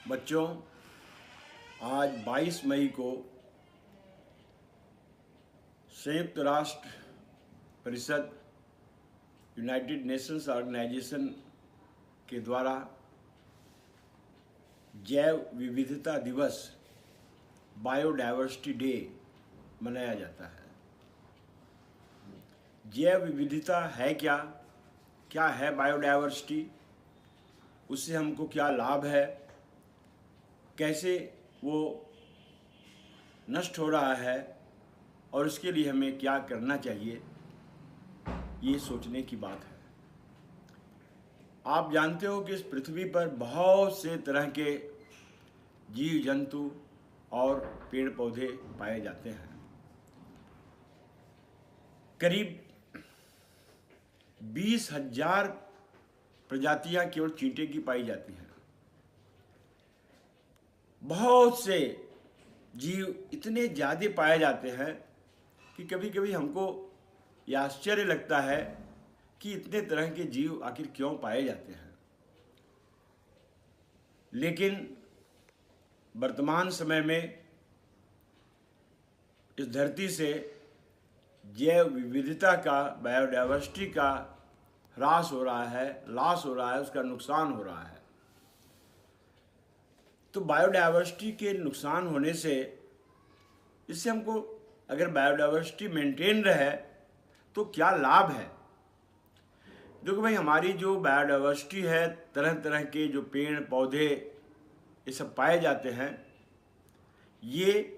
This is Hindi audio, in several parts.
बच्चों, आज 22 मई को संयुक्त राष्ट्र परिषद यूनाइटेड नेशंस ऑर्गेनाइजेशन के द्वारा जैव विविधता दिवस बायोडायवर्सिटी डे मनाया जाता है। जैव विविधता है क्या? क्या है बायोडायवर्सिटी? उससे हमको क्या लाभ है? कैसे वो नष्ट हो रहा है और उसके लिए हमें क्या करना चाहिए, ये सोचने की बात है। आप जानते हो कि इस पृथ्वी पर बहुत से तरह के जीव जंतु और पेड़ पौधे पाए जाते हैं। करीब 20,000 प्रजातियां केवल चींटे की पाई जाती हैं। बहुत से जीव इतने ज़्यादा पाए जाते हैं कि कभी कभी हमको यह आश्चर्य लगता है कि इतने तरह के जीव आखिर क्यों पाए जाते हैं। लेकिन वर्तमान समय में इस धरती से जैव विविधता का, बायोडायवर्सिटी का ह्रास हो रहा है, लॉस हो रहा है, उसका नुकसान हो रहा है। तो बायोडायवर्सिटी के नुकसान होने से, इससे हमको अगर बायोडायवर्सिटी मेंटेन रहे तो क्या लाभ है? देखो भाई, हमारी जो बायोडायवर्सिटी है, तरह तरह के जो पेड़ पौधे ये सब पाए जाते हैं, ये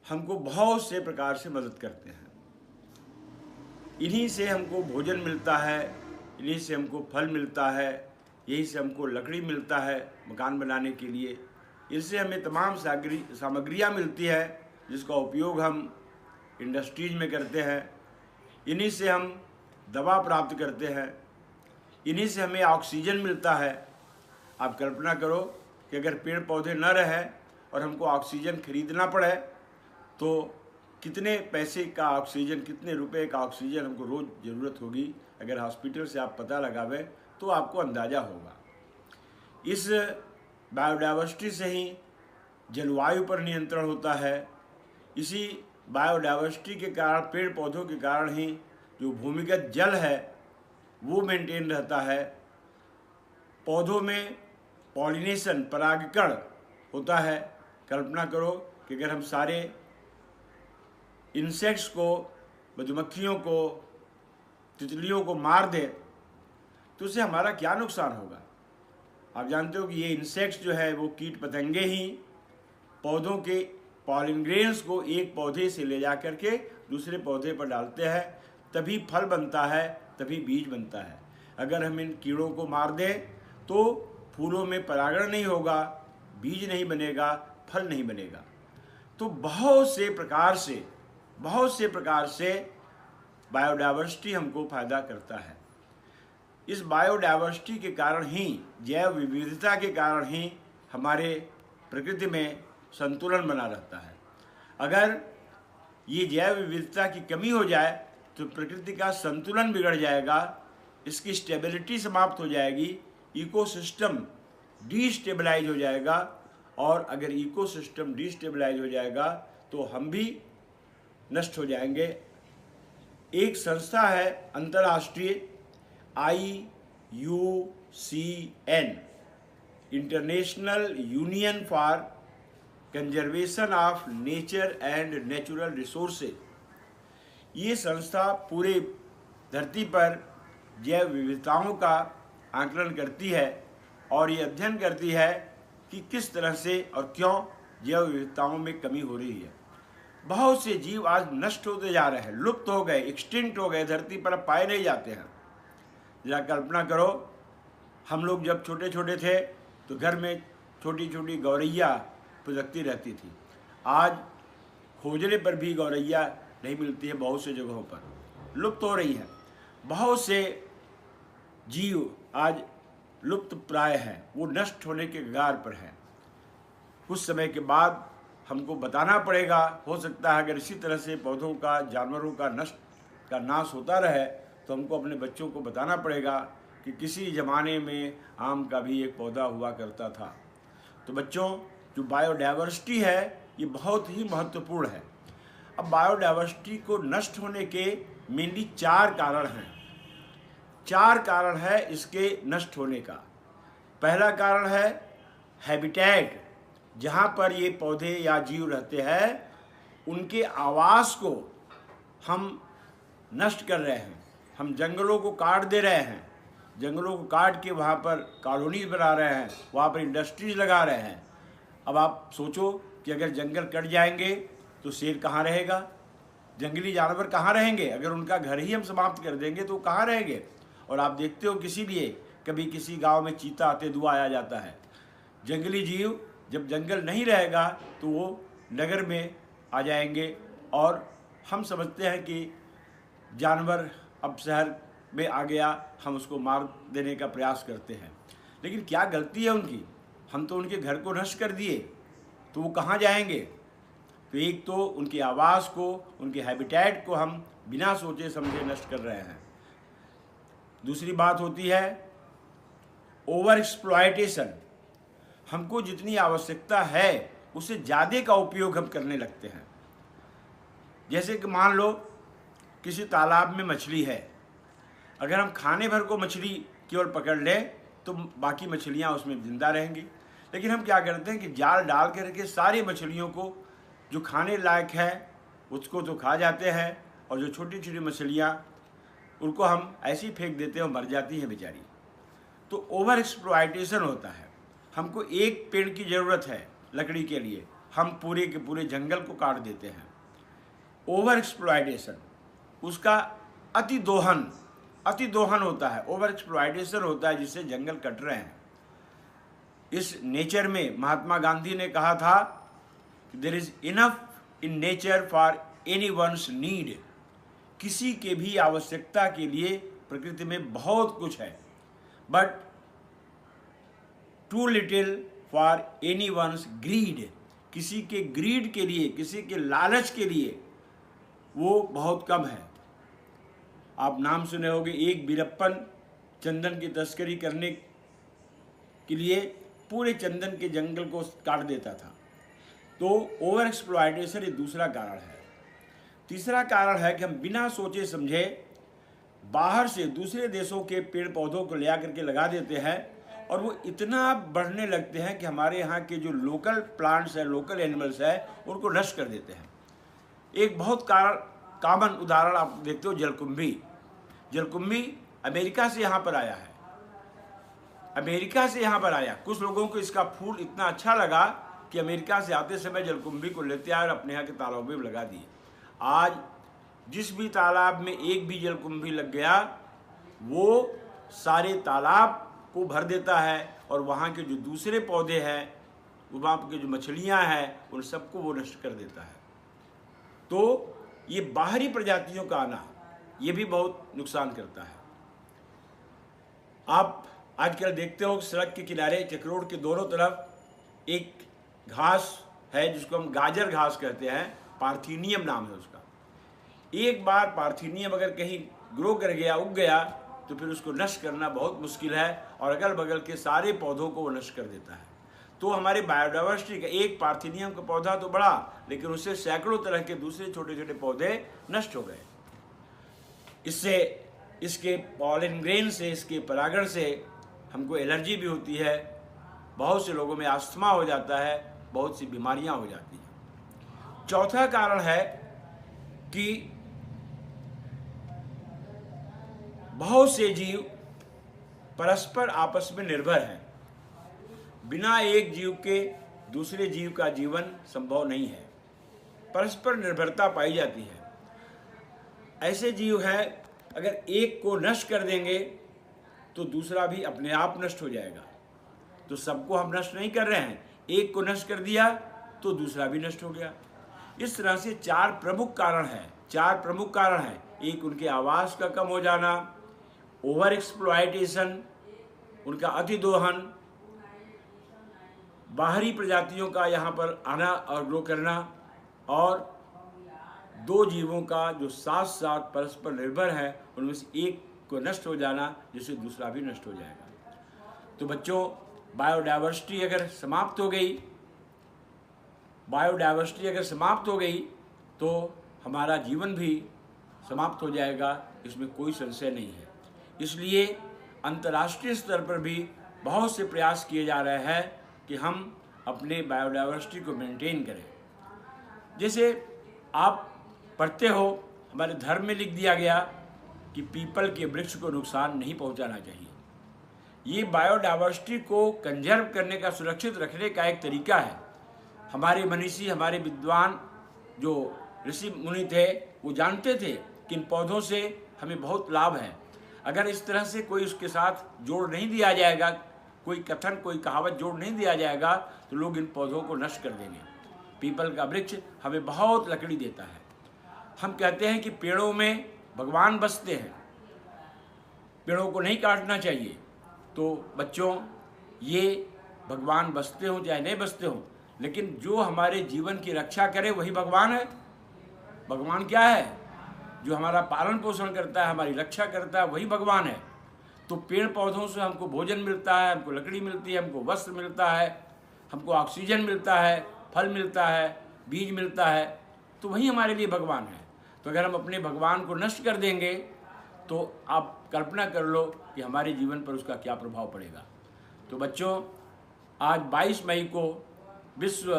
हमको बहुत से प्रकार से मदद करते हैं। इन्हीं से हमको भोजन मिलता है, इन्हीं से हमको फल मिलता है, यही से हमको लकड़ी मिलता है मकान बनाने के लिए। इससे हमें तमाम सामग्रियाँ मिलती है जिसका उपयोग हम इंडस्ट्रीज में करते हैं। इन्हीं से हम दवा प्राप्त करते हैं, इन्हीं से हमें ऑक्सीजन मिलता है। आप कल्पना करो कि अगर पेड़ पौधे न रहे और हमको ऑक्सीजन खरीदना पड़े तो कितने पैसे का ऑक्सीजन, कितने रुपए का ऑक्सीजन हमको रोज़ ज़रूरत होगी। अगर हॉस्पिटल से आप पता लगावे तो आपको अंदाज़ा होगा। इस बायोडायवर्सिटी से ही जलवायु पर नियंत्रण होता है। इसी बायोडायवर्सिटी के कारण, पेड़ पौधों के कारण ही जो भूमिगत जल है वो मेंटेन रहता है। पौधों में पॉलिनेशन, परागकण होता है। कल्पना करो कि अगर हम सारे इंसेक्ट्स को, मधुमक्खियों को, तितलियों को मार दें तो उससे हमारा क्या नुकसान होगा। आप जानते हो कि ये इंसेक्ट्स जो है वो कीट पतंगे ही पौधों के पॉलिन ग्रेन्स को एक पौधे से ले जा करके दूसरे पौधे पर डालते हैं, तभी फल बनता है, तभी बीज बनता है। अगर हम इन कीड़ों को मार दें तो फूलों में परागण नहीं होगा, बीज नहीं बनेगा, फल नहीं बनेगा। तो बहुत से प्रकार से बायोडायवर्सिटी हमको फायदा करता है। इस बायोडायवर्सिटी के कारण ही, जैव विविधता के कारण ही हमारे प्रकृति में संतुलन बना रहता है। अगर ये जैव विविधता की कमी हो जाए तो प्रकृति का संतुलन बिगड़ जाएगा, इसकी स्टेबिलिटी समाप्त हो जाएगी, इकोसिस्टम डिस्टेबलाइज हो जाएगा। और अगर इकोसिस्टम डिस्टेबलाइज हो जाएगा तो हम भी नष्ट हो जाएंगे। एक संस्था है अंतर्राष्ट्रीय IUCN, international union for conservation of nature and natural resources. ये संस्था पूरे धरती पर जैव विविधताओं का आकलन करती है और ये अध्ययन करती है कि किस तरह से और क्यों जैव विविधताओं में कमी हो रही है। बहुत से जीव आज नष्ट होते जा रहे हैं, लुप्त हो गए, एक्सटिंक्ट हो गए, धरती पर पाए नहीं जाते हैं। जरा कल्पना करो, हम लोग जब छोटे छोटे थे तो घर में छोटी छोटी गौरैया फुदकती रहती थी। आज खोजने पर भी गौरैया नहीं मिलती है, बहुत से जगहों पर लुप्त हो रही है। बहुत से जीव आज लुप्त प्राय हैं, वो नष्ट होने के कगार पर हैं। कुछ समय के बाद हमको बताना पड़ेगा। हो सकता है अगर इसी तरह से पौधों का, जानवरों का नाश होता रहे तो हमको अपने बच्चों को बताना पड़ेगा कि किसी ज़माने में आम का भी एक पौधा हुआ करता था। तो बच्चों, जो बायोडायवर्सिटी है ये बहुत ही महत्वपूर्ण है। अब बायोडायवर्सिटी को नष्ट होने के मेनली 4 कारण हैं। 4 कारण है इसके नष्ट होने का। पहला कारण है हैबिटेट, जहाँ पर ये पौधे या जीव रहते हैं उनके आवास को हम नष्ट कर रहे हैं। हम जंगलों को काट दे रहे हैं, जंगलों को काट के वहाँ पर कॉलोनीज बना रहे हैं, वहाँ पर इंडस्ट्रीज लगा रहे हैं। अब आप सोचो कि अगर जंगल कट जाएंगे तो शेर कहाँ रहेगा, जंगली जानवर कहाँ रहेंगे? अगर उनका घर ही हम समाप्त कर देंगे तो कहाँ रहेंगे? और आप देखते हो किसी लिए कभी किसी गांव में चीता तेंदुआ आ जाता है। जंगली जीव जब जंगल नहीं रहेगा तो वो नगर में आ जाएंगे और हम समझते हैं कि जानवर अब शहर में आ गया, हम उसको मार देने का प्रयास करते हैं। लेकिन क्या गलती है उनकी? हम तो उनके घर को नष्ट कर दिए, तो वो कहाँ जाएंगे? तो एक तो उनके आवास को, उनके हैबिटेट को हम बिना सोचे समझे नष्ट कर रहे हैं। दूसरी बात होती है ओवर एक्सप्लॉयटेशन। हमको जितनी आवश्यकता है उससे ज़्यादा का उपयोग हम करने लगते हैं। जैसे कि मान लो किसी तालाब में मछली है, अगर हम खाने भर को मछली केवल पकड़ लें तो बाकी मछलियां उसमें जिंदा रहेंगी। लेकिन हम क्या करते हैं कि जाल डाल करके सारी मछलियों को जो खाने लायक है उसको तो खा जाते हैं, और जो छोटी छोटी मछलियां उनको हम ऐसे ही फेंक देते हैं और मर जाती हैं बेचारी। तो ओवर एक्सप्लॉयटेशन होता है। हमको एक पेड़ की ज़रूरत है लकड़ी के लिए, हम पूरे के पूरे जंगल को काट देते हैं। ओवर एक्सप्लॉयटेशन, उसका अति दोहन होता है, ओवर एक्सप्लॉयटेशन होता है, जिससे जंगल कट रहे हैं। इस नेचर में महात्मा गांधी ने कहा था कि there is enough in nature for anyone's need. किसी के भी आवश्यकता के लिए प्रकृति में बहुत कुछ है, but too little for anyone's greed. किसी के ग्रीड के लिए, किसी के लालच के लिए वो बहुत कम है। आप नाम सुने होंगे, एक वीरप्पन चंदन की तस्करी करने के लिए पूरे चंदन के जंगल को काट देता था। तो ओवर एक्सप्लॉयटेशन ये दूसरा कारण है। तीसरा कारण है कि हम बिना सोचे समझे बाहर से दूसरे देशों के पेड़ पौधों को ले आकर के लगा देते हैं, और वो इतना बढ़ने लगते हैं कि हमारे यहाँ के जो लोकल प्लांट्स हैं, लोकल एनिमल्स हैं, उनको नष्ट कर देते हैं। एक बहुत कॉमन उदाहरण आप देखते हो, जलकुंभी। जलकुंभी अमेरिका से यहाँ पर आया है, अमेरिका से यहाँ पर आया। कुछ लोगों को इसका फूल इतना अच्छा लगा कि अमेरिका से आते समय जलकुंभी को लेते आए और अपने यहाँ के तालाबों में लगा दिए। आज जिस भी तालाब में एक भी जलकुंभी लग गया, वो सारे तालाब को भर देता है, और वहाँ के जो दूसरे पौधे हैं, वहाँ के जो मछलियाँ हैं, उन सबको वो नष्ट कर देता है। तो ये बाहरी प्रजातियों का आना ये भी बहुत नुकसान करता है। आप आजकल देखते हो सड़क के किनारे चक्रोड़ के दोनों तरफ एक घास है जिसको हम गाजर घास कहते हैं, पार्थीनियम नाम है उसका। एक बार पार्थीनियम अगर कहीं ग्रो कर गया, उग गया, तो फिर उसको नष्ट करना बहुत मुश्किल है, और अगल बगल के सारे पौधों को वो नष्ट कर देता है। तो हमारे बायोडायवर्सिटी का एक पार्थीनियम का पौधा तो बढ़ा, लेकिन उससे सैकड़ों तरह के दूसरे छोटे छोटे पौधे नष्ट हो गए। इससे, इसके पॉलन ग्रेन से, इसके परागण से हमको एलर्जी भी होती है, बहुत से लोगों में अस्थमा हो जाता है, बहुत सी बीमारियां हो जाती हैं। चौथा कारण है कि बहुत से जीव परस्पर आपस में निर्भर हैं। बिना एक जीव के दूसरे जीव का जीवन संभव नहीं है। परस्पर निर्भरता पाई जाती है। ऐसे जीव हैं, अगर एक को नष्ट कर देंगे तो दूसरा भी अपने आप नष्ट हो जाएगा। तो सबको हम नष्ट नहीं कर रहे हैं, एक को नष्ट कर दिया तो दूसरा भी नष्ट हो गया। इस तरह से 4 प्रमुख कारण हैं। एक, उनके आवास का कम हो जाना, ओवर एक्सप्लॉयटेशन, उनका अतिदोहन, बाहरी प्रजातियों का यहाँ पर आना और ग्रो करना, और 2 जीवों का जो साथ साथ परस्पर निर्भर है उनमें से एक को नष्ट हो जाना, जिससे दूसरा भी नष्ट हो जाएगा। तो बच्चों, बायोडाइवर्सिटी अगर समाप्त हो गई तो हमारा जीवन भी समाप्त हो जाएगा, इसमें कोई संशय नहीं है। इसलिए अंतर्राष्ट्रीय स्तर पर भी बहुत से प्रयास किए जा रहे हैं कि हम अपने बायोडाइवर्सिटी को मेंटेन करें। जैसे आप पढ़ते हो, हमारे धर्म में लिख दिया गया कि पीपल के वृक्ष को नुकसान नहीं पहुंचाना चाहिए। ये बायोडाइवर्सिटी को कंजर्व करने का, सुरक्षित रखने का एक तरीका है। हमारे मनीषी, हमारे विद्वान जो ऋषि मुनि थे, वो जानते थे कि इन पौधों से हमें बहुत लाभ है। अगर इस तरह से कोई उसके साथ जोड़ नहीं दिया जाएगा, कोई कथन, कोई कहावत जोड़ नहीं दिया जाएगा, तो लोग इन पौधों को नष्ट कर देंगे। पीपल का वृक्ष हमें बहुत लकड़ी देता है। हम कहते हैं कि पेड़ों में भगवान बसते हैं, पेड़ों को नहीं काटना चाहिए। तो बच्चों, ये भगवान बसते हों चाहे नहीं बसते हों, लेकिन जो हमारे जीवन की रक्षा करे वही भगवान है। भगवान क्या है? जो हमारा पालन पोषण करता है, हमारी रक्षा करता है, वही भगवान है। तो पेड़ पौधों से हमको भोजन मिलता है, हमको लकड़ी मिलती है, हमको वस्त्र मिलता है, हमको ऑक्सीजन मिलता है, फल मिलता है, बीज मिलता है, तो वही हमारे लिए भगवान है। तो अगर हम अपने भगवान को नष्ट कर देंगे तो आप कल्पना कर लो कि हमारे जीवन पर उसका क्या प्रभाव पड़ेगा। तो बच्चों, आज 22 मई को विश्व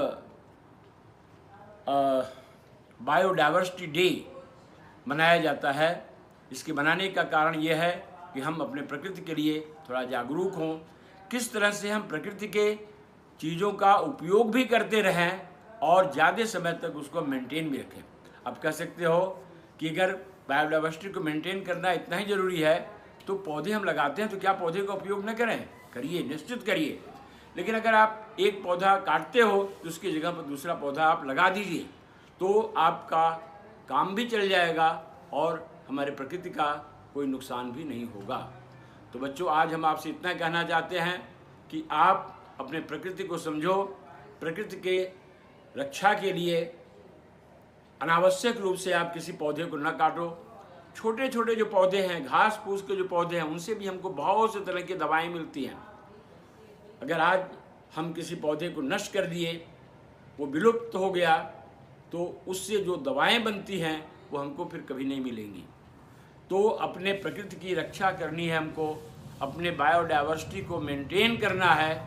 बायोडाइवर्सिटी डे मनाया जाता है। इसके मनाने का कारण यह है कि हम अपने प्रकृति के लिए थोड़ा जागरूक हों, किस तरह से हम प्रकृति के चीज़ों का उपयोग भी करते रहें और ज़्यादा समय तक उसको मेंटेन भी रखें। आप कह सकते हो कि अगर बायोडाइवर्सिटी को मेंटेन करना इतना ही ज़रूरी है तो पौधे हम लगाते हैं तो क्या पौधे का उपयोग न करें? करिए, निश्चित करिए। लेकिन अगर आप एक पौधा काटते हो तो उसकी जगह पर दूसरा पौधा आप लगा दीजिए, तो आपका काम भी चल जाएगा और हमारे प्रकृति का कोई नुकसान भी नहीं होगा। तो बच्चों, आज हम आपसे इतना कहना चाहते हैं कि आप अपने प्रकृति को समझो, प्रकृति के रक्षा के लिए अनावश्यक रूप से आप किसी पौधे को न काटो। छोटे छोटे जो पौधे हैं, घास फूस के जो पौधे हैं, उनसे भी हमको बहुत से तरह की दवाएं मिलती हैं। अगर आज हम किसी पौधे को नष्ट कर दिए, वो विलुप्त हो गया, तो उससे जो दवाएं बनती हैं वो हमको फिर कभी नहीं मिलेंगी। तो अपने प्रकृति की रक्षा करनी है हमको, अपने बायोडाइवर्सिटी को मेंटेन करना है।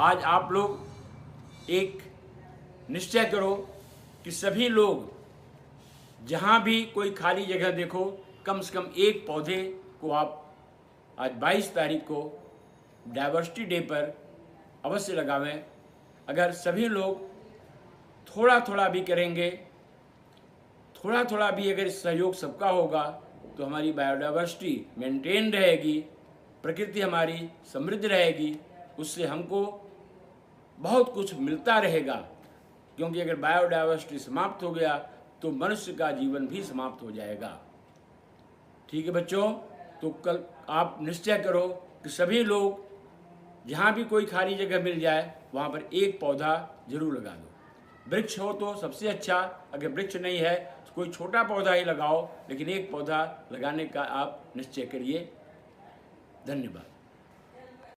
आज आप लोग एक निश्चय करो कि सभी लोग जहाँ भी कोई खाली जगह देखो, कम से कम एक पौधे को आप आज 22 तारीख को डाइवर्सिटी डे पर अवश्य लगावें। अगर सभी लोग थोड़ा थोड़ा भी करेंगे, थोड़ा थोड़ा भी अगर सहयोग सबका होगा, तो हमारी बायोडाइवर्सिटी मेंटेन रहेगी, प्रकृति हमारी समृद्ध रहेगी, उससे हमको बहुत कुछ मिलता रहेगा। क्योंकि अगर बायोडाइवर्सिटी समाप्त हो गया तो मनुष्य का जीवन भी समाप्त हो जाएगा। ठीक है बच्चों, तो कल आप निश्चय करो कि सभी लोग जहाँ भी कोई खाली जगह मिल जाए वहाँ पर एक पौधा जरूर लगा दो। वृक्ष हो तो सबसे अच्छा, अगर वृक्ष नहीं है तो कोई छोटा पौधा ही लगाओ, लेकिन एक पौधा लगाने का आप निश्चय करिए। धन्यवाद।